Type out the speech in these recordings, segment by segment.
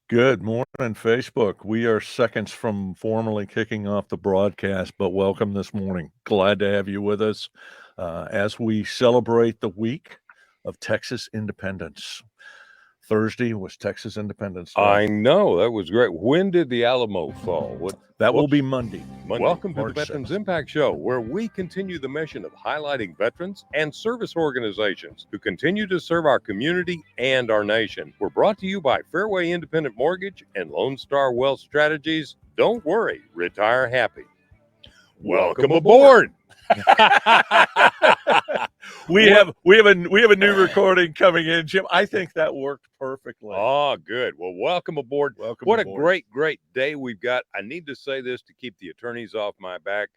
Good morning, Facebook. We are seconds from formally kicking off the broadcast, but welcome this morning. Glad to have you with us as we celebrate the week of Texas independence. Thursday was Texas Independence Day. I know, that was great. When did the Alamo fall? That will be Monday. Welcome to the March Veterans 6th. Impact Show, where we continue the mission of highlighting veterans and service organizations who continue to serve our community and our nation. We're brought to you by Fairway Independent Mortgage and Lone Star Wealth Strategies. Don't worry, retire happy. Welcome aboard. We have a new recording coming in, Jim. I think that worked perfectly. Oh, good. Well, welcome aboard. What a great day we've got. I need to say this to keep the attorneys off my back.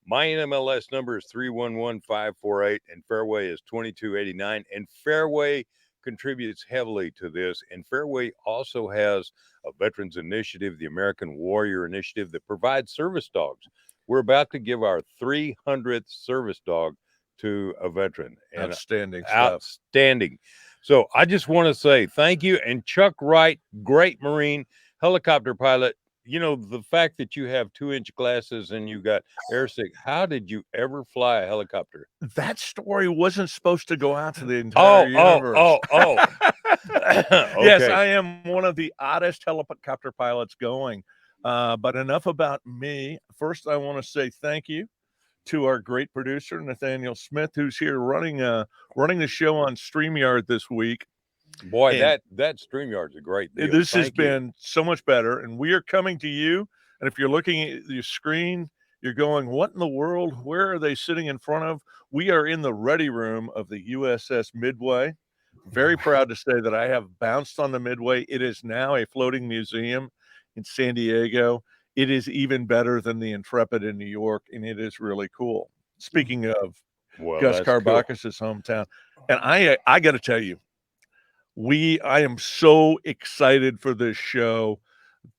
My NMLS number is 311548 and Fairway is 2289, and Fairway contributes heavily to this. And Fairway also has a veterans initiative, the American Warrior Initiative, that provides service dogs. We're about to give our 300th service dog to a veteran. And outstanding stuff. Outstanding. So I just want to say thank you. And Chuck Wright, great Marine, helicopter pilot. You know, the fact that you have 2-inch glasses and you got air sick, how did you ever fly a helicopter? That story wasn't supposed to go out to the entire universe. Okay. Yes, I am one of the oddest helicopter pilots going. But enough about me. First, I want to say thank you to our great producer, Nathaniel Smith, who's here running the show on StreamYard this week. Boy, that StreamYard's a great deal. This has been so much better, and we are coming to you. And if you're looking at your screen, you're going, what in the world? Where are they sitting in front of? We are in the ready room of the USS Midway. Very proud to say that I have bounced on the Midway. It is now a floating museum in San Diego. It is even better than the Intrepid in New York, and it is really cool. Speaking of Gus Cabarcas' hometown, and I got to tell you, I am so excited for this show.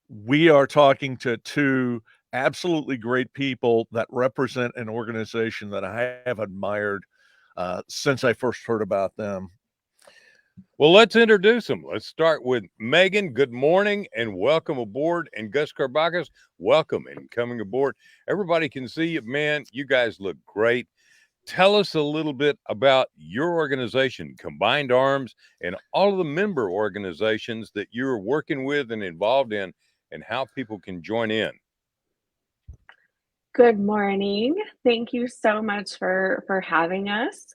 We are talking to two absolutely great people that represent an organization that I have admired since I first heard about them. Well, let's introduce them. Let's start with Megan. Good morning and welcome aboard. And Gus Cabarcas, welcome and coming aboard. Everybody can see you, man. You guys look great. Tell us a little bit about your organization, Combined Arms, and all of the member organizations that you're working with and involved in, and how people can join in. Good morning. Thank you so much for having us.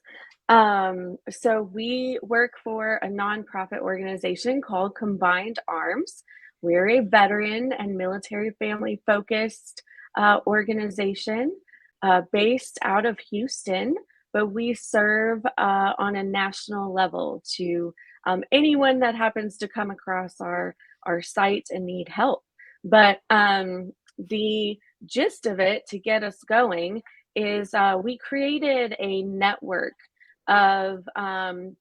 So we work for a nonprofit organization called Combined Arms. We're a veteran and military family focused organization based out of Houston, but we serve on a national level to anyone that happens to come across our site and need help. But the gist of it, to get us going, is we created a network of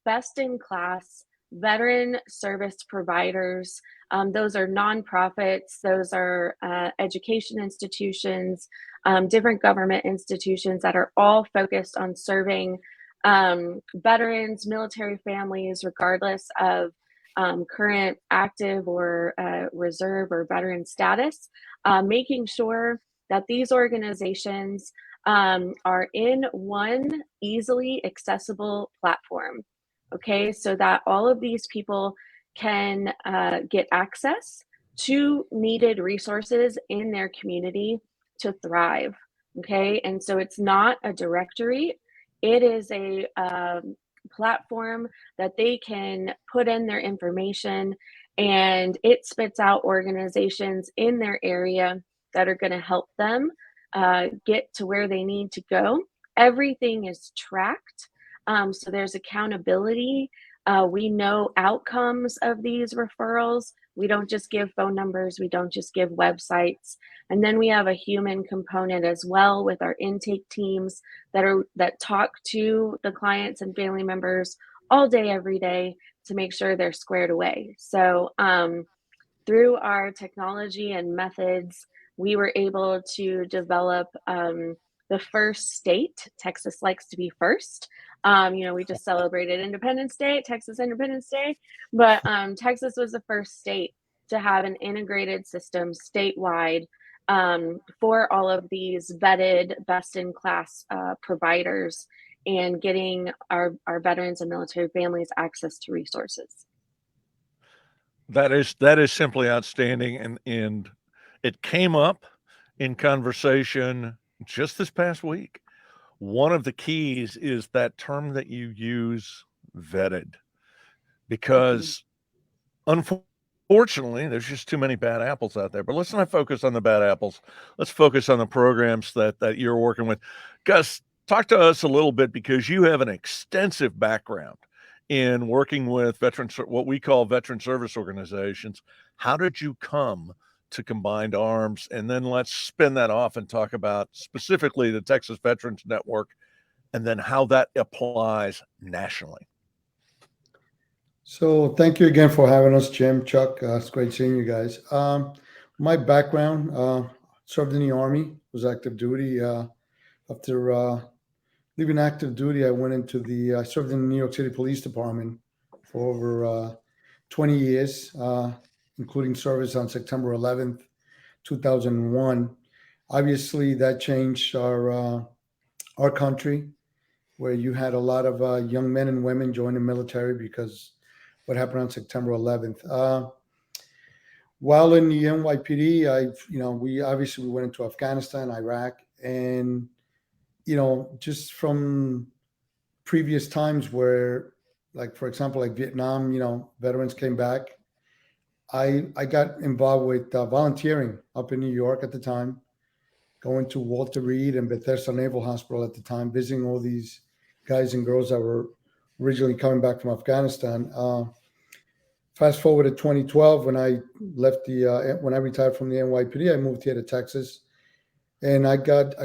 best-in-class veteran service providers. Those are nonprofits, those are education institutions, different government institutions that are all focused on serving veterans, military families, regardless of current active or reserve or veteran status, making sure that these organizations are in one easily accessible platform, okay? So that all of these people can get access to needed resources in their community to thrive, okay? And so it's not a directory, it is a platform that they can put in their information, and it spits out organizations in their area that are going to help them get to where they need to go. Everything is tracked, so there's accountability. We know outcomes of these referrals. We don't just give phone numbers, we don't just give websites. And then we have a human component as well with our intake teams that talk to the clients and family members all day, every day, to make sure they're squared away. So through our technology and methods, we were able to develop the first state. Texas likes to be first. We just celebrated Independence Day, Texas Independence Day, but Texas was the first state to have an integrated system statewide for all of these vetted, best-in-class providers and getting our veterans and military families access to resources. That is simply outstanding, and it came up in conversation just this past week. One of the keys is that term that you use, vetted, because unfortunately, there's just too many bad apples out there. But let's not focus on the bad apples. Let's focus on the programs that you're working with. Gus, talk to us a little bit, because you have an extensive background in working with veterans, what we call veteran service organizations. How did you come to Combined Arms? And then let's spin that off and talk about specifically the Texas Veterans Network, and then how that applies nationally. So thank you again for having us, Jim, Chuck. It's great seeing you guys. My background, served in the Army, was active duty. After leaving active duty, I served in the New York City Police Department for over 20 years, including service on September 11th, 2001. Obviously, that changed our country, where you had a lot of young men and women join the military because what happened on September 11th. While in the NYPD, we went into Afghanistan, Iraq, and just from previous times where, like, for example, like Vietnam, veterans came back. I got involved with volunteering up in New York at the time, going to Walter Reed and Bethesda Naval Hospital at the time, visiting all these guys and girls that were originally coming back from Afghanistan. Fast forward to 2012, when I retired from the NYPD, I moved here to Texas, and I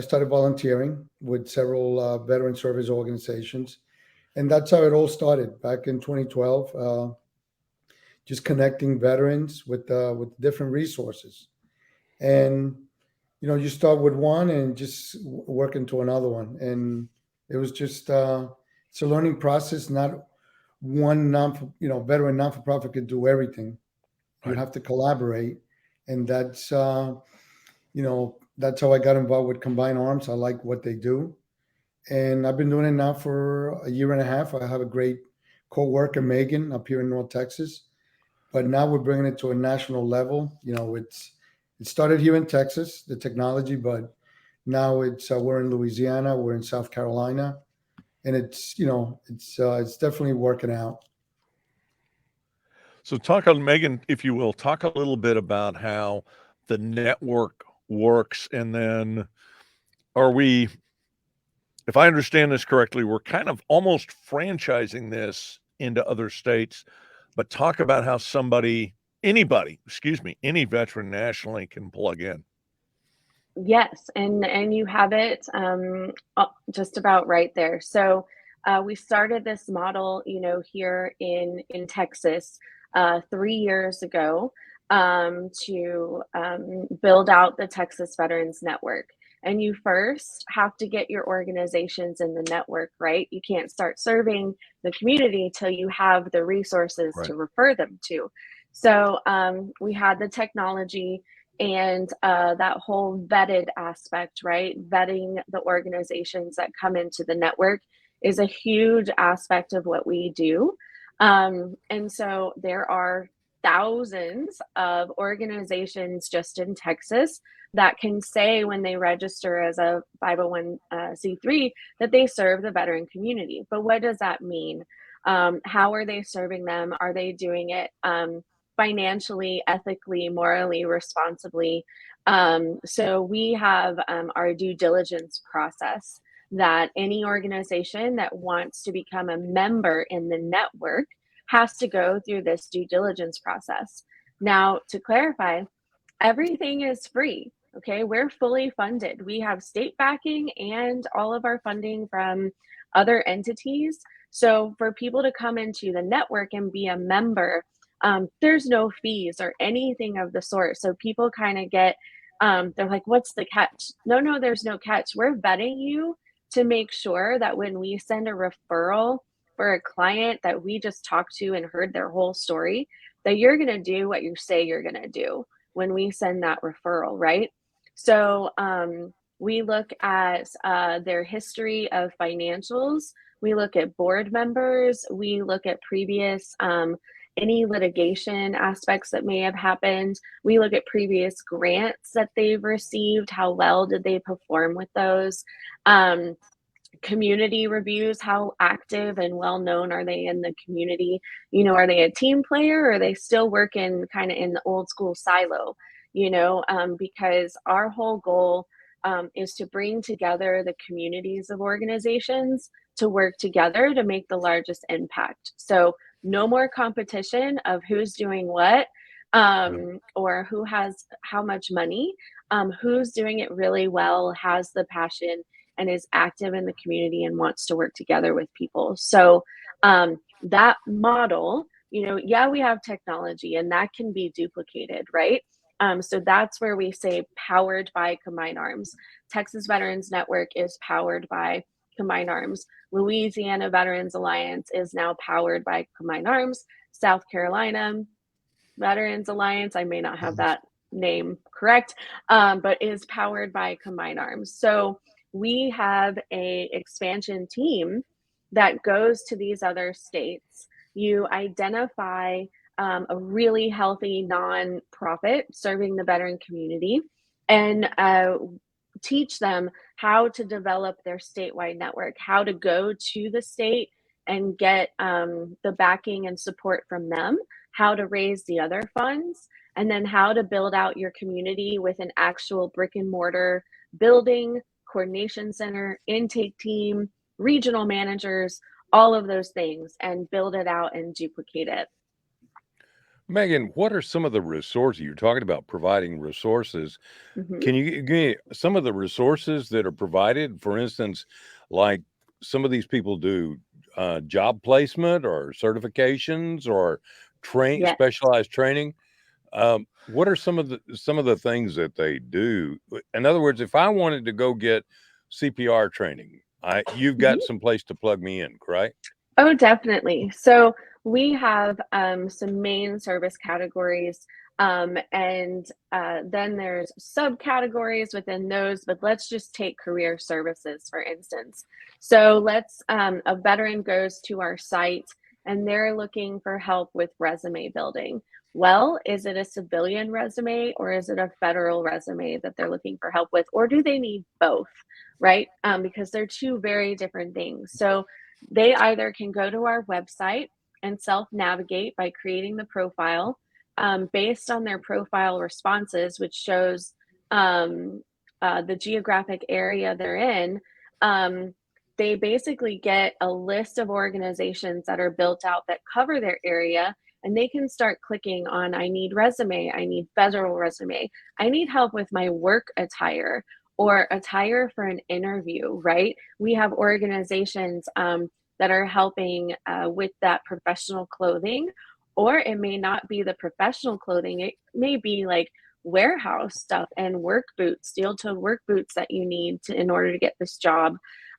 started volunteering with several veteran service organizations, and that's how it all started back in 2012. Just connecting veterans with different resources, and you start with one and just work into another one, and it was just it's a learning process. Not one veteran non-for-profit could do everything. You have to collaborate, and that's how I got involved with Combined Arms. I like what they do, and I've been doing it now for a year and a half. I have a great co-worker, Megan, up here in North Texas, but now we're bringing it to a national level. It started here in Texas, the technology, but now we're in Louisiana, we're in South Carolina, and it's definitely working out. So Megan, if you will, talk a little bit about how the network works, and then if I understand this correctly, we're kind of almost franchising this into other states, but talk about how any veteran nationally can plug in. Yes, and you have it just about right there. So we started this model, here in Texas 3 years ago to build out the Texas Veterans Network. And you first have to get your organizations in the network, right? You can't start serving the community till you have the resources to refer them to. So we had the technology and that whole vetted aspect, right? Vetting the organizations that come into the network is a huge aspect of what we do. And so there are thousands of organizations just in Texas that can say when they register as a 501c3 that they serve the veteran community. But what does that mean? How are they serving them? Are they doing it financially, ethically, morally, responsibly? So we have our due diligence process that any organization that wants to become a member in the network has to go through this due diligence process. Now, to clarify, everything is free. Okay, we're fully funded. We have state backing and all of our funding from other entities. So for people to come into the network and be a member, there's no fees or anything of the sort. So people kind of get, they're like, what's the catch? No, there's no catch. We're vetting you to make sure that when we send a referral for a client that we just talked to and heard their whole story, that you're going to do what you say you're going to do when we send that referral, right? So we look at their history of financials. We look at board members. We look at previous any litigation aspects that may have happened. We look at previous grants that they've received. How well did they perform with those? Community reviews, how active and well known are they in the community? You know, are they a team player, or are they still working kind of in the old school silo? You know, because our whole goal is to bring together the communities of organizations to work together to make the largest impact. So no more competition of who's doing what or who has how much money. Who's doing it really well, has the passion, and is active in the community and wants to work together with people. So that model, you know, yeah, we have technology and that can be duplicated, right? So that's where we say powered by Combined Arms. Texas Veterans Network is powered by Combined Arms. Louisiana Veterans Alliance is now powered by Combined Arms. South Carolina Veterans Alliance, I may not have that name correct, but is powered by Combined Arms. So we have a expansion team that goes to these other states. You identify a really healthy nonprofit serving the veteran community and teach them how to develop their statewide network, how to go to the state and get the backing and support from them, how to raise the other funds, and then how to build out your community with an actual brick and mortar building, coordination center, intake team, regional managers, all of those things, and build it out and duplicate it. Megan, what are some of the resources you're talking about providing resources? Mm-hmm. Can you give me some of the resources that are provided? For instance, like some of these people do job placement or certifications or Yes. specialized training. What are some of the things that they do? In other words, if I wanted to go get CPR training, you've got some place to plug me in, correct? Oh, definitely. So we have some main service categories, and then there's subcategories within those, but let's just take career services, for instance. So let's, a veteran goes to our site and they're looking for help with resume building. Well, is it a civilian resume or is it a federal resume that they're looking for help with, or do they need both, right? Because they're two very different things. So they either can go to our website and self-navigate by creating the profile based on their profile responses, which shows the geographic area they're in. They basically get a list of organizations that are built out that cover their area, and they can start clicking on, I need resume, I need federal resume, I need help with my work attire, or attire for an interview, right? We have organizations that are helping with that professional clothing, or it may not be the professional clothing. It may be like warehouse stuff and work boots, steel-toed work boots that you need in order to get this job.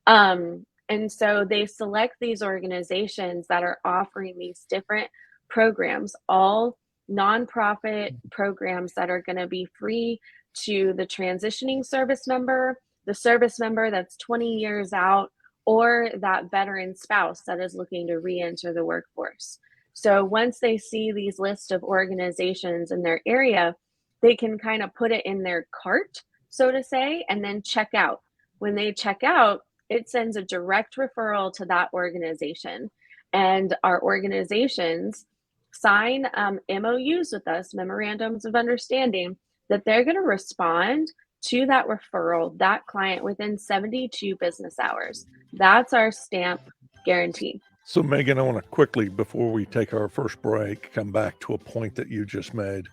And so they select these organizations that are offering these different programs, all nonprofit programs that are going to be free to the transitioning service member, the service member that's 20 years out, or that veteran spouse that is looking to re-enter the workforce. So once they see these lists of organizations in their area, they can kind of put it in their cart, so to say, and then check out. When they check out, it sends a direct referral to that organization. And our organizations sign MOUs with us, memorandums of understanding, that they're going to respond to that referral, that client, within 72 business hours. That's our stamp guarantee. So, Megan, I want to quickly, before we take our first break, come back to a point that you just made.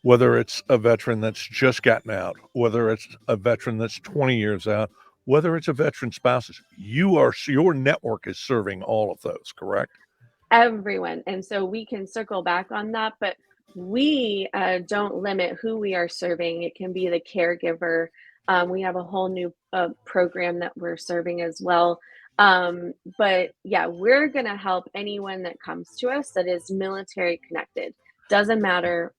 Whether it's a veteran that's just gotten out, whether it's a veteran that's 20 years out, whether it's a veteran spouses, your network is serving all of those, correct? Everyone. And so we can circle back on that, but we don't limit who we are serving. It can be the caregiver. We have a whole new program that we're serving as well. But yeah, we're going to help anyone that comes to us that is military connected. Doesn't matter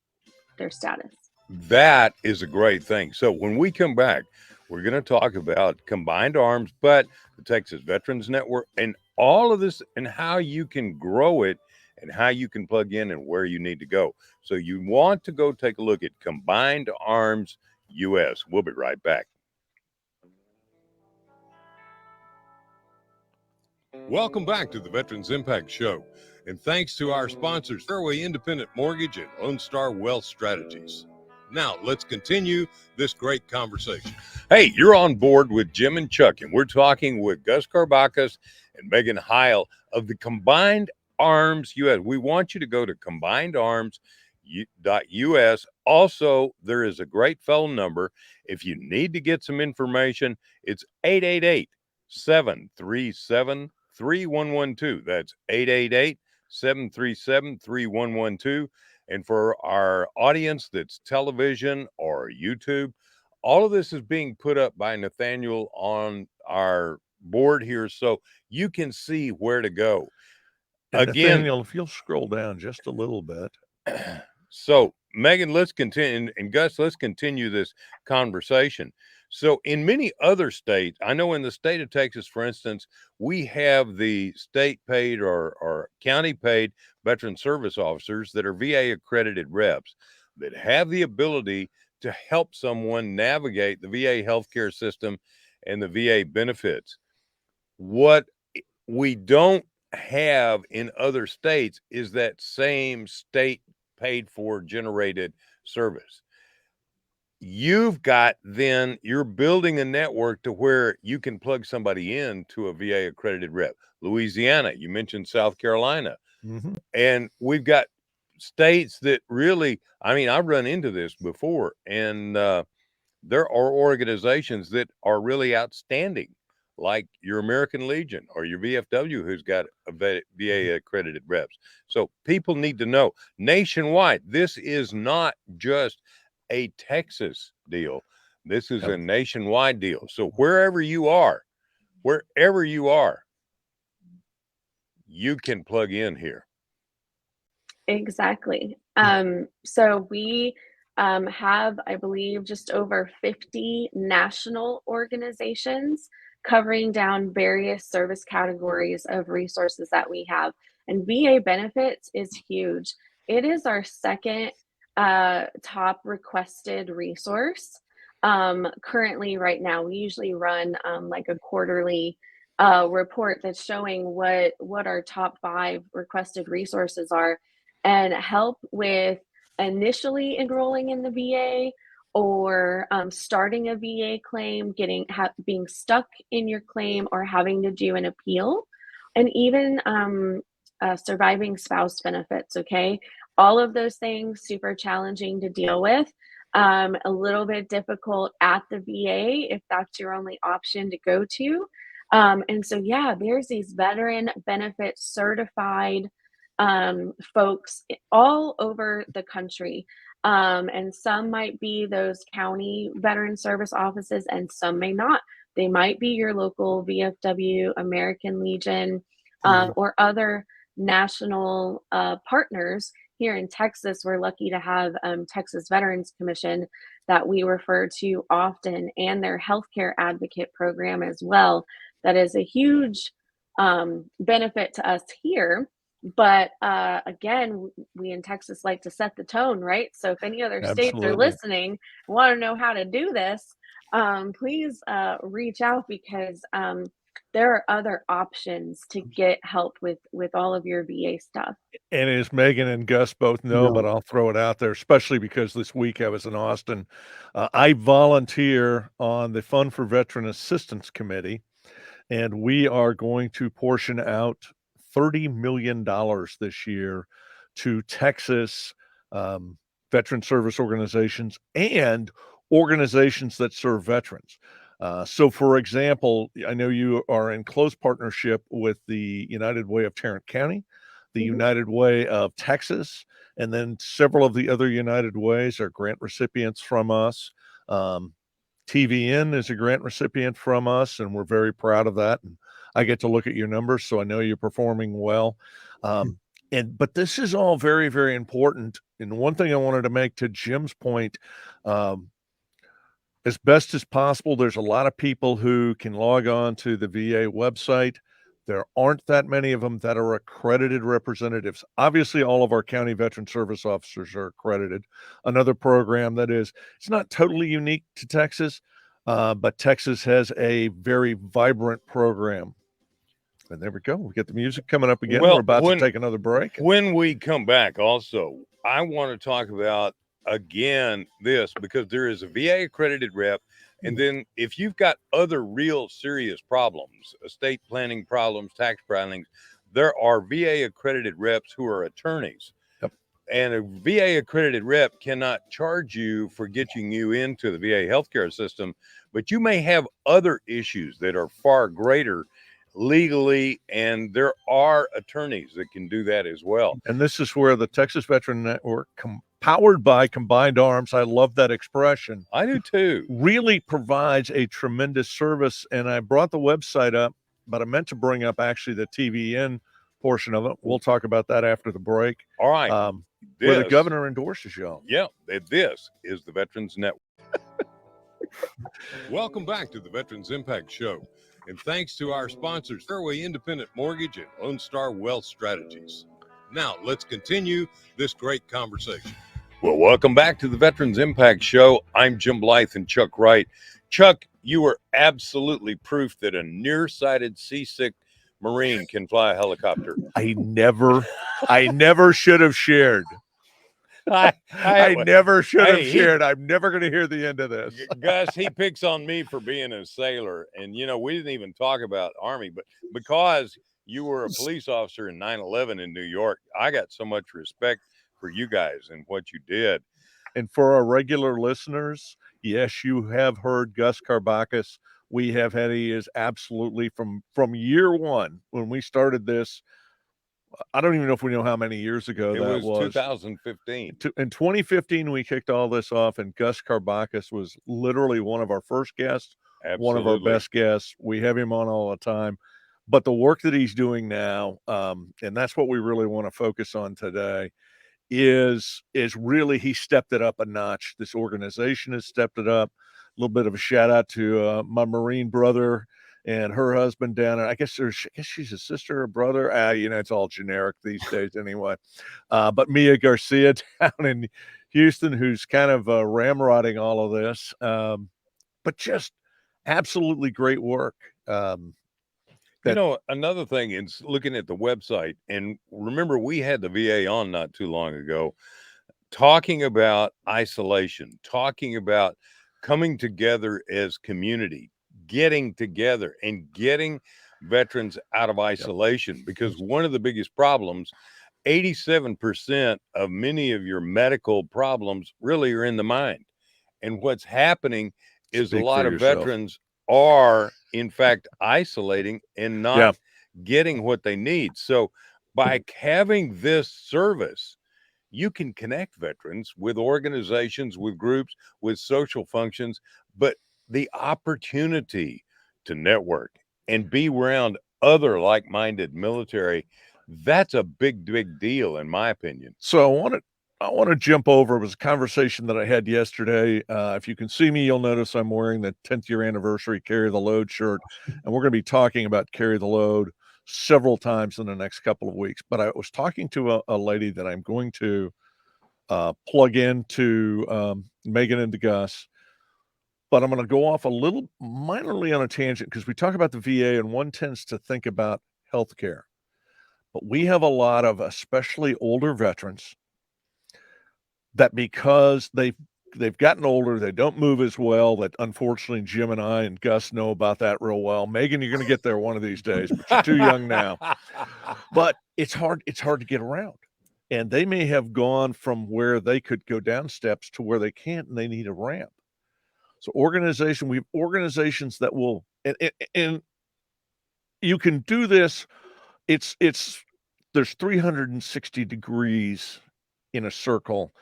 their status. That is a great thing. So when we come back, we're going to talk about Combined Arms, but the Texas Veterans Network, and all of this, and how you can grow it, and how you can plug in, and where you need to go. So you want to go take a look at Combined Arms US. We'll be right back. Welcome back to the Veterans Impact Show. And thanks to our sponsors, Fairway Independent Mortgage and Lone Star Wealth Strategies. Now, let's continue this great conversation. Hey, you're on board with Jim and Chuck, and we're talking with Gus Cabarcas and Megan Heil of the Combined Arms US. We want you to go to combinedarms.us. Also, there is a great phone number. If you need to get some information, it's 888-737-3112. That's 888-737-3112. And for our audience that's television or YouTube, all of this is being put up by Nathaniel on our board here, so you can see where to go. And again, Nathaniel, if you'll scroll down just a little bit. So, Megan, let's continue, and Gus, let's continue this conversation. So in many other states, I know in the state of Texas, for instance, we have the state paid or county paid veteran service officers that are VA accredited reps that have the ability to help someone navigate the VA healthcare system and the VA benefits. What we don't have in other states is that same state paid for generated service. You've got, then you're building a network to where you can plug somebody in to a VA accredited rep. Louisiana, you mentioned South Carolina. Mm-hmm. And we've got states that really, I mean, I've run into this before, and there are organizations that are really outstanding, like your American Legion or your VFW, who's got a VA accredited reps. So people need to know nationwide, this is not just a Texas deal. This is a nationwide deal. So wherever you are, you can plug in here. Exactly. So we have, I believe, just over 50 national organizations covering down various service categories of resources that we have. And VA benefits is huge. It is our second top requested resource. Currently, right now, we usually run like a quarterly report that's showing what our top 5 requested resources are, and help with initially enrolling in the VA, or starting a VA claim, being stuck in your claim, or having to do an appeal, and even surviving spouse benefits. Okay, all of those things super challenging to deal with. A little bit difficult at the VA if that's your only option to go to. And so, yeah, there's these veteran benefit certified folks all over the country. And some might be those county veteran service offices, and some may not. They might be your local VFW, American Legion, or other national partners. Here in Texas, we're lucky to have Texas Veterans Commission that we refer to often, and their healthcare advocate program as well. That is a huge benefit to us here. But again, we in Texas like to set the tone, right? So if any other states are listening, want to know how to do this, please reach out, because there are other options to get help with all of your VA stuff. And as Megan and Gus both know, but I'll throw it out there, especially because this week I was in Austin. I volunteer on the Fund for Veteran Assistance Committee, and we are going to portion out $30 million this year to Texas veteran service organizations and organizations that serve veterans. So, for example, I know you are in close partnership with the United Way of Tarrant County, the United Way of Texas, and then several of the other United Ways are grant recipients from us. TVN is a grant recipient from us, and we're very proud of that. And I get to look at your numbers, so I know you're performing well. But this is all very, very important. And one thing I wanted to make to Jim's point, as best as possible, there's a lot of people who can log on to the VA website. There aren't that many of them that are accredited representatives. Obviously, all of our county veteran service officers are accredited. Another program that is, it's not totally unique to Texas, but Texas has a very vibrant program. And there we go. We get the music coming up again. Well, We're about to take another break. When we come back, also, I want to talk about again this, because there is a VA accredited rep. And then if you've got other real serious problems, estate planning problems, tax filings, there are VA accredited reps who are attorneys. Yep. And a VA accredited rep cannot charge you for getting you into the VA healthcare system, but you may have other issues that are far greater legally, and there are attorneys that can do that as well. And this is where the Texas Veteran Network, powered by Combined Arms, I love that expression. I do too. Really provides a tremendous service. And I brought the website up, but I meant to bring up actually the TVN portion of it. We'll talk about that after the break. All right. Where the governor endorses y'all. Yeah, this is the Veterans Network. Welcome back to the Veterans Impact Show. And thanks to our sponsors, Fairway Independent Mortgage and Lone Star Wealth Strategies. Now, let's continue this great conversation. Well, welcome back to the Veterans Impact Show. I'm Jim Blythe and Chuck Wright. Chuck, you were absolutely proof that a nearsighted seasick Marine can fly a helicopter. I never should have shared. I never should have shared. I'm never going to hear the end of this. Gus, he picks on me for being a sailor. And, you know, we didn't even talk about Army, but because you were a police officer in 9/11 in New York, I got so much respect for you guys and what you did. And for our regular listeners, yes, you have heard Gus Cabarcas. We have had, he is absolutely from year one when we started this. I don't even know if we know how many years ago that was. 2015. In 2015, we kicked all this off, and Gus Cabarcas was literally one of our first guests, one of our best guests. We have him on all the time. But the work that he's doing now, and that's what we really want to focus on today, is really he stepped it up a notch. This organization has stepped it up. A little bit of a shout out to my Marine brother and her husband down. I guess she's a sister or brother. You know, it's all generic these days anyway. But Mia Garcia down in Houston, who's kind of ramrodding all of this. But just absolutely great work. You know, another thing is looking at the website, and remember, we had the VA on not too long ago talking about isolation, talking about coming together as community, getting together and getting veterans out of isolation. Because one of the biggest problems, 87% of many of your medical problems really are in the mind. And what's happening is a lot of veterans are in fact isolating and not getting what they need. So by having this service, you can connect veterans with organizations, with groups, with social functions, but the opportunity to network and be around other like-minded military, that's a big deal in my opinion. So I want to jump over. It was a conversation that I had yesterday. If you can see me, you'll notice I'm wearing the 10th year anniversary Carry the Load shirt, and we're going to be talking about Carry the Load several times in the next couple of weeks. But I was talking to a lady that I'm going to plug into Megan and Gus, but I'm going to go off a little minorly on a tangent because we talk about the VA and one tends to think about healthcare, but we have a lot of especially older veterans that because they've gotten older, they don't move as well. That unfortunately Jim and I and Gus know about that real well. Megan, you're going to get there one of these days, but you're too young now. But it's hard to get around. And they may have gone from where they could go down steps to where they can't, and they need a ramp. So we have organizations that will, and you can do this. There's 360 degrees in a circle.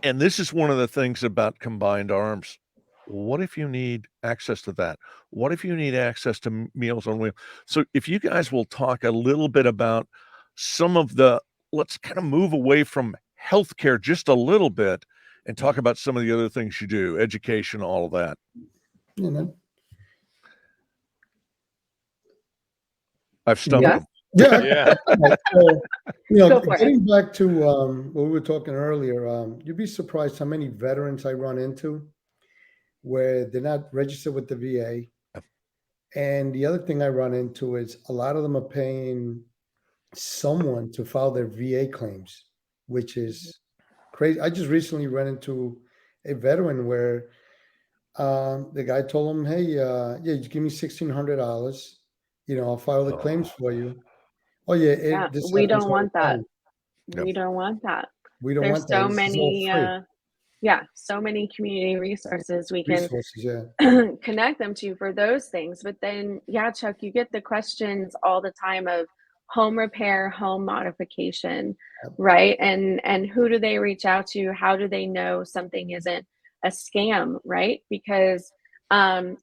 And this is one of the things about Combined Arms. What if you need access to that? What if you need access to Meals on Wheels? So if you guys will talk a little bit about some of the let's kind of move away from healthcare just a little bit and talk about some of the other things you do, education, all of that. You know. I've stumped Yeah. them. Yeah. Yeah. So, Go for it. getting back to what we were talking earlier, you'd be surprised how many veterans I run into where they're not registered with the VA. And the other thing I run into is a lot of them are paying someone to file their VA claims, which is crazy. I just recently ran into a veteran where the guy told him, "Hey, yeah, just give me $1,600. I'll file the claims for you." Oh yeah, Yeah, this we happens don't all want the that. time. We don't want that. We don't There's want that. so This is all many, free so many community resources we can resources. Yeah, connect them to for those things. But then, yeah, Chuck, you get the questions all the time of home repair, home modification, right? And who do they reach out to? How do they know something isn't a scam, right? Because some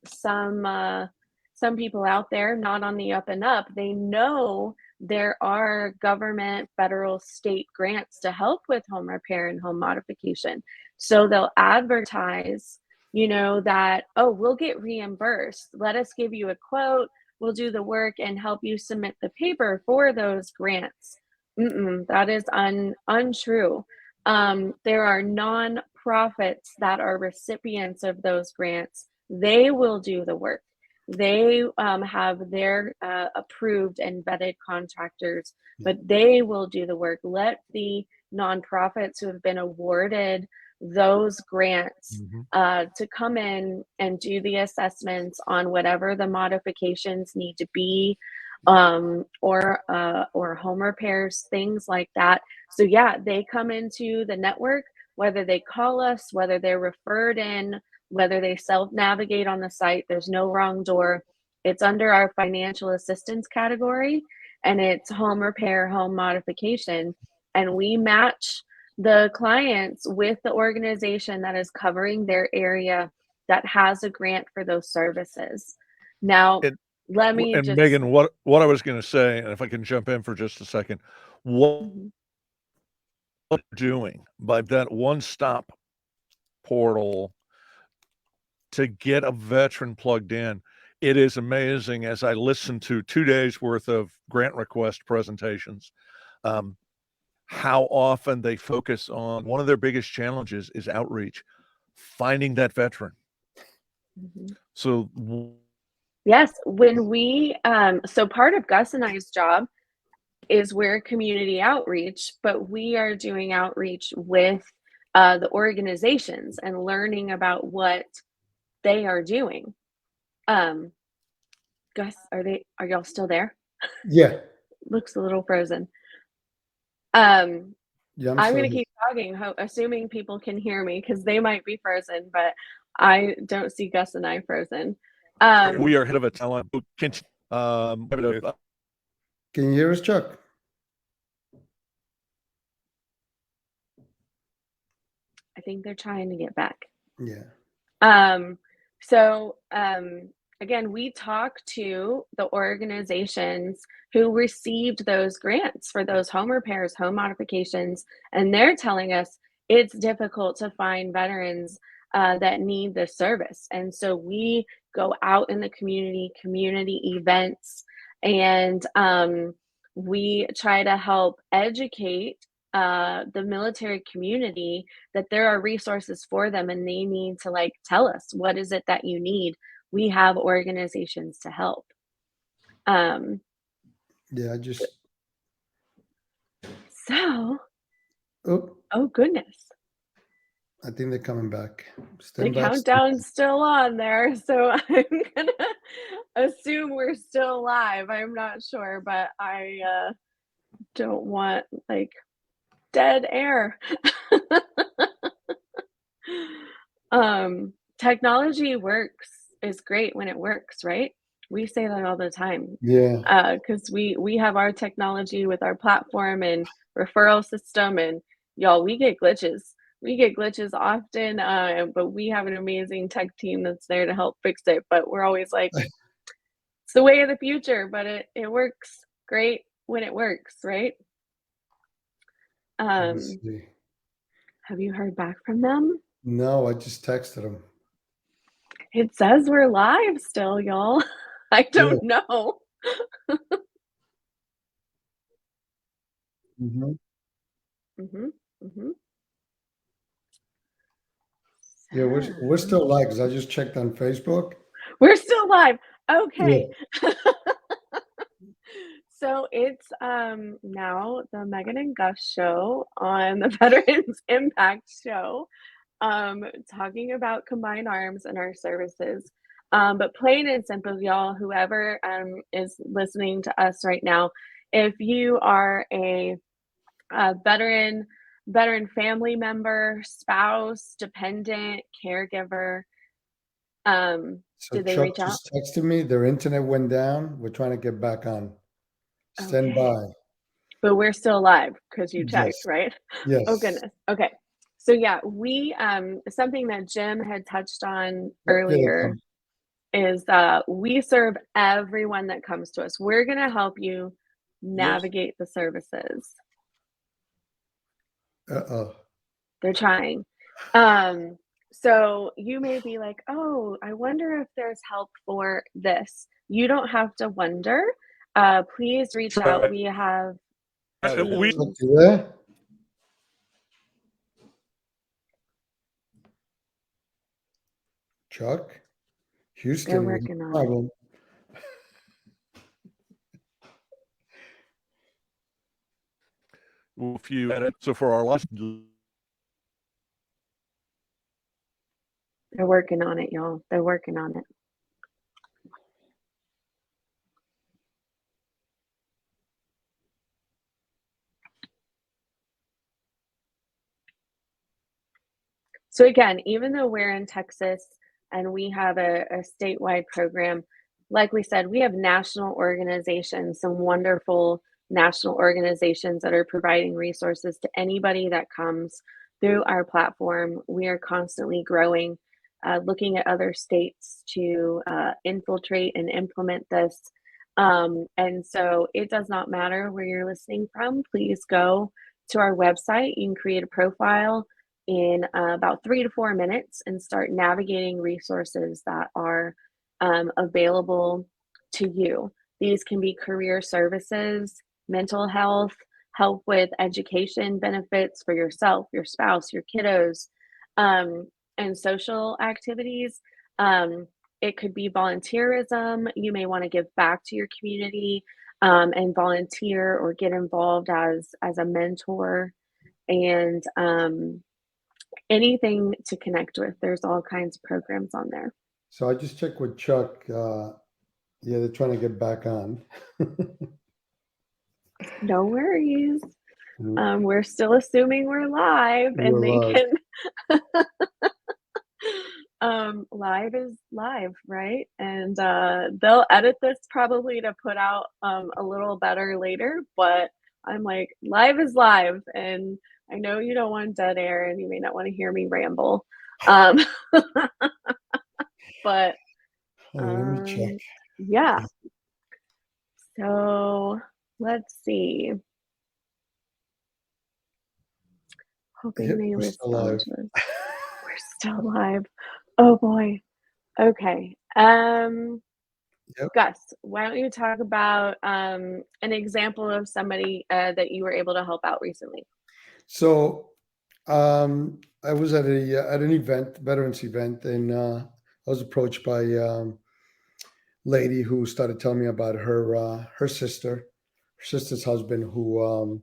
people out there, not on the up and up, they know there are government, federal, state grants to help with home repair and home modification. So they'll advertise, that, oh, we'll get reimbursed. Let us give you a quote. We'll do the work and help you submit the paper for those grants. That is untrue. There are nonprofits that are recipients of those grants. They will do the work. They have their approved and vetted contractors, but they will do the work. Let the nonprofits who have been awarded those grants to come in and do the assessments on whatever the modifications need to be, or home repairs, things like that. So yeah, they come into the network, whether they call us, whether they're referred in, whether they self-navigate on the site. There's no wrong door. It's under our financial assistance category, and it's home repair, home modification, and we match the clients with the organization that is covering their area that has a grant for those services. Now, let me And just Megan, what I was going to say, and if I can jump in for just a second, what you're doing by that one-stop portal to get a veteran plugged in, it is amazing. As I listened to 2 days worth of grant request presentations, how often they focus on one of their biggest challenges is outreach, finding that veteran. So yes, when we so part of Gus and I's job is we're community outreach, but we are doing outreach with the organizations and learning about what they are doing. Gus, are y'all still there? yeah. Looks a little frozen. Yeah, I'm going to keep talking, assuming people can hear me, because they might be frozen, but I don't see Gus and I frozen. we are ahead of a talent. Can you hear us, Chuck? I think they're trying to get back. Yeah. So again, we talk to the organizations who received those grants for those home repairs, home modifications, and they're telling us it's difficult to find veterans that need this service. And so we go out in the community events, and we try to help educate the military community that there are resources for them, and they need to tell us, what is it that you need? We have organizations to help. Yeah, I just. So, oh goodness. I think they're coming back. The countdown's still on there, so I'm gonna assume we're still live. I'm not sure, but I don't want dead air. Technology is great when it works, right? We say that all the time. Yeah. Because we have our technology with our platform and referral system, and y'all, we get glitches. We get glitches often, but we have an amazing tech team that's there to help fix it. But we're always like, it's the way of the future, but it works great when it works, right? Let me Um, see. have you heard back from them? No, I just texted him. It says we're live still, y'all. I Yeah. don't know. Mhm. Mhm, mhm. Yeah, we're So still live because I just checked on Facebook. we're still live. Yeah. Okay. So it's now the Megan and Gus show on the Veterans Impact Show, talking about combined arms and our services. But plain and simple, y'all, whoever is listening to us right now, if you are a veteran family member, spouse, dependent, caregiver, So did they Chuck reach out? just texted me. Their internet went down. We're trying to get back on. Stand Okay. by. But we're still alive because you checked, Yes. right? Oh Yes. goodness. Okay. So yeah, we something that Jim had touched on Yep, here they earlier come. is we serve everyone that comes to us. We're gonna help you Yes. navigate the services. Uh-oh. They're trying. So you may be like, oh, I wonder if there's help for this. You don't have to wonder. Please reach out. We have We Chuck, teams. you there? Chuck? They're Houston, we have working a on it. problem. a few edits. So for our last, They're working on it, y'all. They're working on it. So again, even though we're in Texas and we have a statewide program, like we said, we have national organizations, some wonderful national organizations that are providing resources to anybody that comes through our platform. We are constantly growing, looking at other states to infiltrate and implement this. And so it does not matter where you're listening from. Please go to our website. You can create a profile in about 3 to 4 minutes and start navigating resources that are available to you. These can be career services, mental health, help with education benefits for yourself, your spouse, your kiddos, and social activities. It could be volunteerism. You may want to give back to your community and volunteer or get involved as a mentor and anything to connect with. There's all kinds of programs on there. So I just checked with Chuck. Yeah, they're trying to get back on. No worries. We're We're still assuming we're live and they live. can live is live, right? And they'll edit this probably to put out a little better later, but I'm like, live is live, and I know you don't want dead air and you may not want to hear me ramble. Um, but Let me check. yeah. So let's see. Hoping Yep, they we're still live. respond to us. We're still live. Oh boy. Okay. Yep. Gus, why don't you talk about an example of somebody that you were able to help out recently? So I was at an event, veterans event, and I was approached by lady who started telling me about her sister's husband, who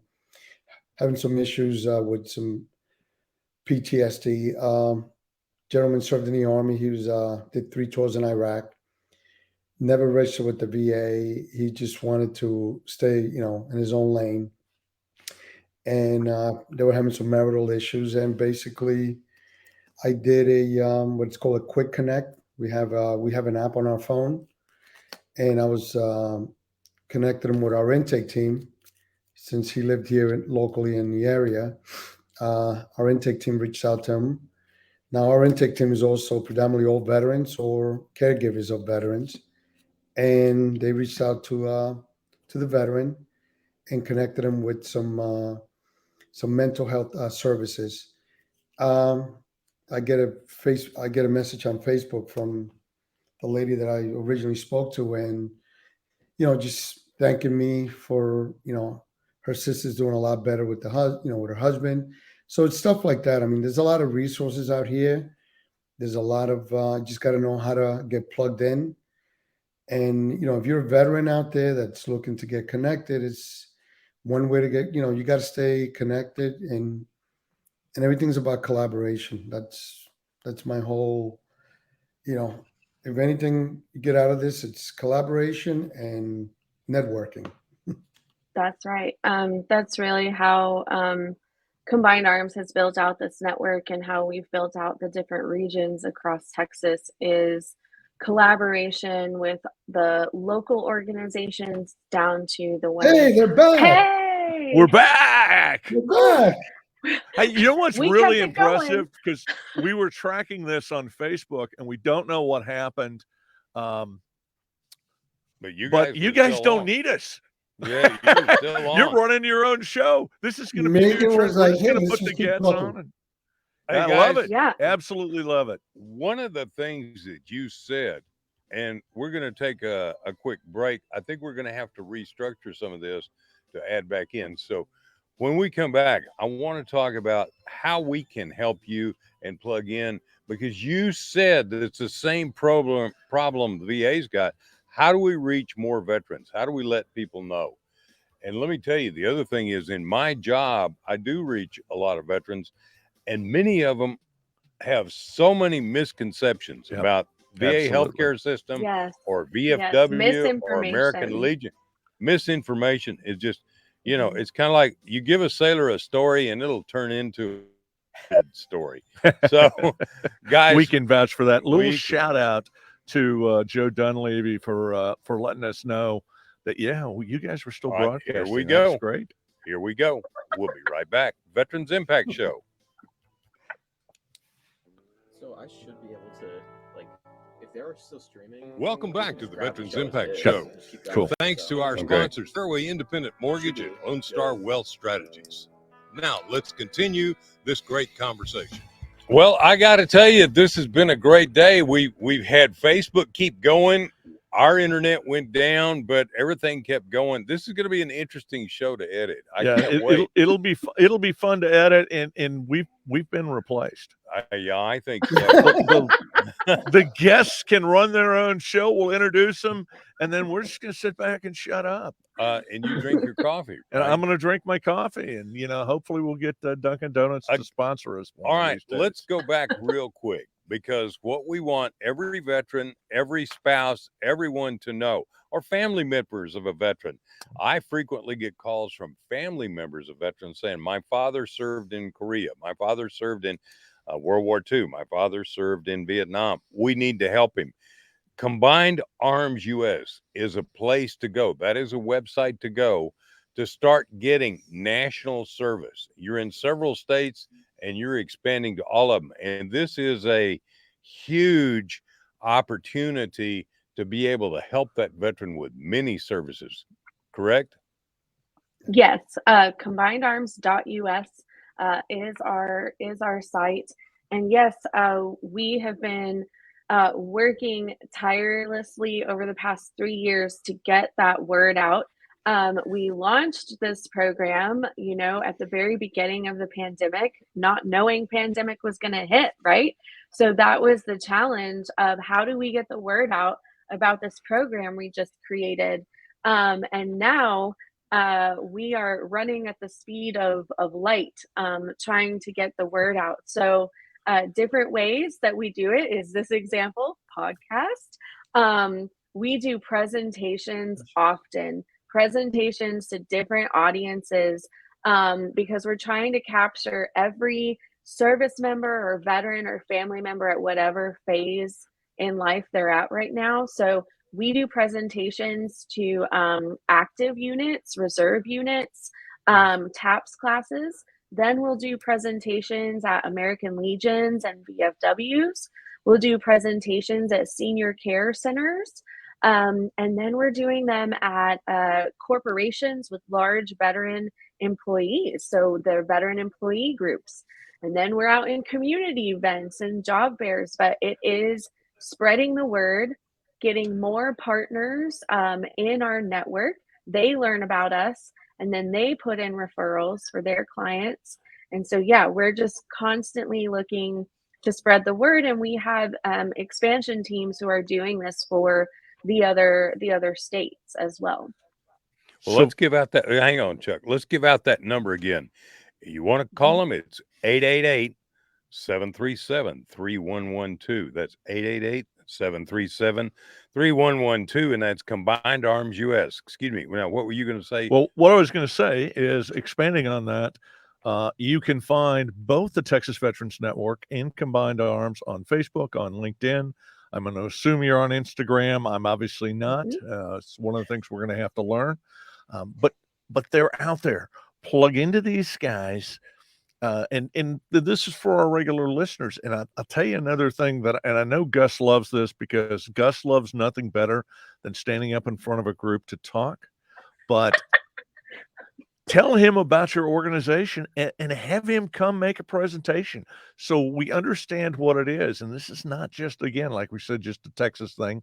having some issues with some PTSD. Gentleman served in the army. He was did 3 tours in Iraq. Never registered with the VA. He just wanted to stay, in his own lane. And they were having some marital issues. And basically, I did what's called a quick connect. We have an app on our phone, and I was connected him with our intake team since he lived here locally in the area. Our intake team reached out to him. Now, our intake team is also predominantly all veterans or caregivers of veterans, and they reached out to the veteran and connected him with some some mental health services. I get a message on Facebook from the lady that I originally spoke to, and just thanking me for her sister's doing a lot better with with her husband. So it's stuff like that. I mean, there's a lot of resources out here. There's a lot of just got to know how to get plugged in. And if you're a veteran out there that's looking to get connected, it's one way to get. You got to stay connected, and everything's about collaboration. That's my whole. If anything you get out of this, it's collaboration and networking. That's right. That's really how Combined Arms has built out this network, and how we've built out the different regions across Texas is collaboration with the local organizations down to the ones. Hey, they're back. Hey, We're back. We're back. Hey, you know what's We really kept it going. impressive? Because we were tracking this on Facebook, and we don't know what happened. But you guys still don't on. need us. Yeah, you're still on. You're running your own show. This is going to be Megan was we're like, just going "Hey, to let's put the just keep gets talking." on. And Hey, I guys, love it. Yeah. Absolutely love it. One of the things that you said, and we're going to take a quick break. I think we're going to have to restructure some of this to add back in. So when we come back, I want to talk about how we can help you and plug in, because you said that it's the same problem the VA's got. How do we reach more veterans? How do we let people know? And let me tell you, the other thing is, in my job, I do reach a lot of veterans, and many of them have so many misconceptions Yep. about VA Absolutely. healthcare system Yes. or Yes. VFW or American Misinformation. Legion. Misinformation is just, Mhm. it's kind of like you give a sailor a story and it'll turn into a story. So, guys, We can vouch for that. Little we can. shout out to Joe Dunleavy for letting us know that you guys were still All right, broadcasting. here we That's go. great. Here we go. We'll be right back. Veterans Impact Show. So I should be able to, if they're still streaming. Welcome back to the grab Veterans show as Impact is, Show. just keep that Cool. up. Thanks to our Okay. sponsors, Fairway Independent Mortgage and Lone Star Wealth Strategies. Now, let's continue this great conversation. Well, I got to tell you, this has been a great day. We've had Facebook keep going. Our internet went down, but everything kept going. This is going to be an interesting show to edit. I can't wait. It'll be fun to edit, and we've been replaced. I think so. The guests can run their own show. We'll introduce them, and then we're just going to sit back and shut up. And you drink your coffee, And right? I'm going to drink my coffee, and hopefully we'll get Dunkin' Donuts to sponsor us. All right, let's go back real quick, because what we want every veteran, every spouse, everyone to know, or family members of a veteran. I frequently get calls from family members of veterans saying, my father served in Korea. My father served in World War II. My father served in Vietnam. We need to help him. Combined Arms US is a place to go. That is a website to go to start getting national service. You're in several states and you're expanding to all of them. And this is a huge opportunity to be able to help that veteran with many services, correct? Yes, combinedarms.us is our site, and yes, we have been working tirelessly over the past 3 years to get that word out. We launched this program, at the very beginning of the pandemic, not knowing pandemic was going to hit, right? So that was the challenge of how do we get the word out about this program we just created, and now. We are running at the speed of light, trying to get the word out. So different ways that we do it is this example, podcast. We do presentations often, presentations to different audiences, because we're trying to capture every service member or veteran or family member at whatever phase in life they're at right now. So we do presentations to active units, reserve units, TAPS classes. Then we'll do presentations at American Legions and VFWs. We'll do presentations at senior care centers. And then we're doing them at corporations with large veteran employees. So they're veteran employee groups. And then we're out in community events and job fairs, but it is spreading the word, getting more partners in our network. They learn about us and then they put in referrals for their clients. And so, yeah, we're just constantly looking to spread the word. And we have expansion teams who are doing this for the other states as well. Well, let's give out that. Hang on, Chuck. Let's give out that number again. You want to call them? It's 888-737-3112. That's 888-737-3112, and that's Combined Arms US. Excuse me. Now, what were you going to say? Well, what I was going to say is, expanding on that, you can find both the Texas Veterans Network and Combined Arms on Facebook, on LinkedIn. I'm going to assume you're on Instagram. I'm obviously not. It's one of the things we're going to have to learn. But they're out there. Plug into these guys. And this is for our regular listeners. And I'll tell you another thing and I know Gus loves this, because Gus loves nothing better than standing up in front of a group to talk. But tell him about your organization and have him come make a presentation so we understand what it is. And this is not just, again, like we said, just a Texas thing,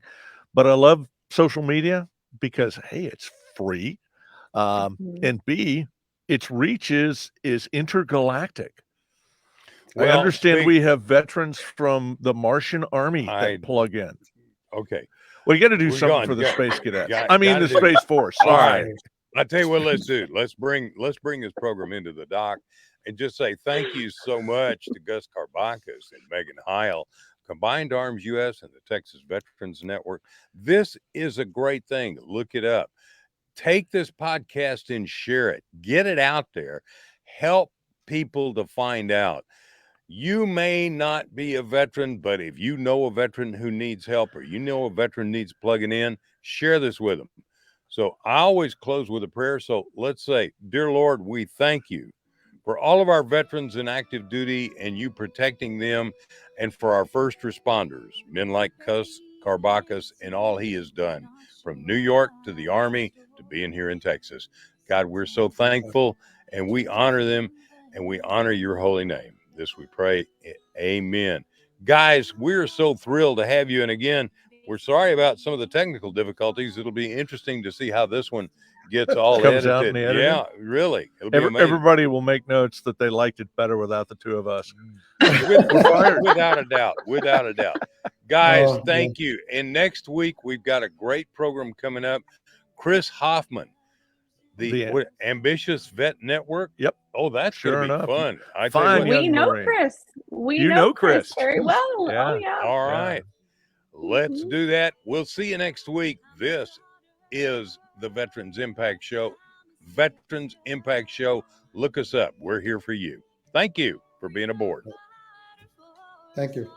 but I love social media because, hey, it's free. And B, its reach is intergalactic. Well, I understand we have veterans from the Martian Army that plug in. Okay. Well, you got to do something for the Space Cadets. The Space Force. All right. I tell you what, let's do. Let's bring this program into the dock and just say thank you so much to Gus Cabarcas and Megan Heil, Combined Arms US and the Texas Veterans Network. This is a great thing. Look it up. Take this podcast and share it. Get it out there. Help people to find out. You may not be a veteran, but if you know a veteran who needs help, or you know a veteran needs plugging in, share this with them. So I always close with a prayer. So let's say, dear Lord, we thank you for all of our veterans in active duty and you protecting them, and for our first responders, men like Gus Cabarcas and all he has done, from New York to the Army to being here in Texas. God, we're so thankful, and we honor them, and we honor your holy name. This we pray. Amen. Guys, we're so thrilled to have you. And again, we're sorry about some of the technical difficulties. It'll be interesting to see how this one gets all comes edited. out in the editing. Yeah, really. It'll be amazing. Everybody will make notes that they liked it better without the two of us. Without a doubt. Guys, thank you. And next week, we've got a great program coming up. Chris Hoffman, the Ambitious Vet Network. Yep. Oh, that's going to be fun. We know Chris. We know Chris very well. Yeah. Oh, yeah. All right. Let's do that. We'll see you next week. This is the Veterans Impact Show. Veterans Impact Show. Look us up. We're here for you. Thank you for being aboard. Thank you.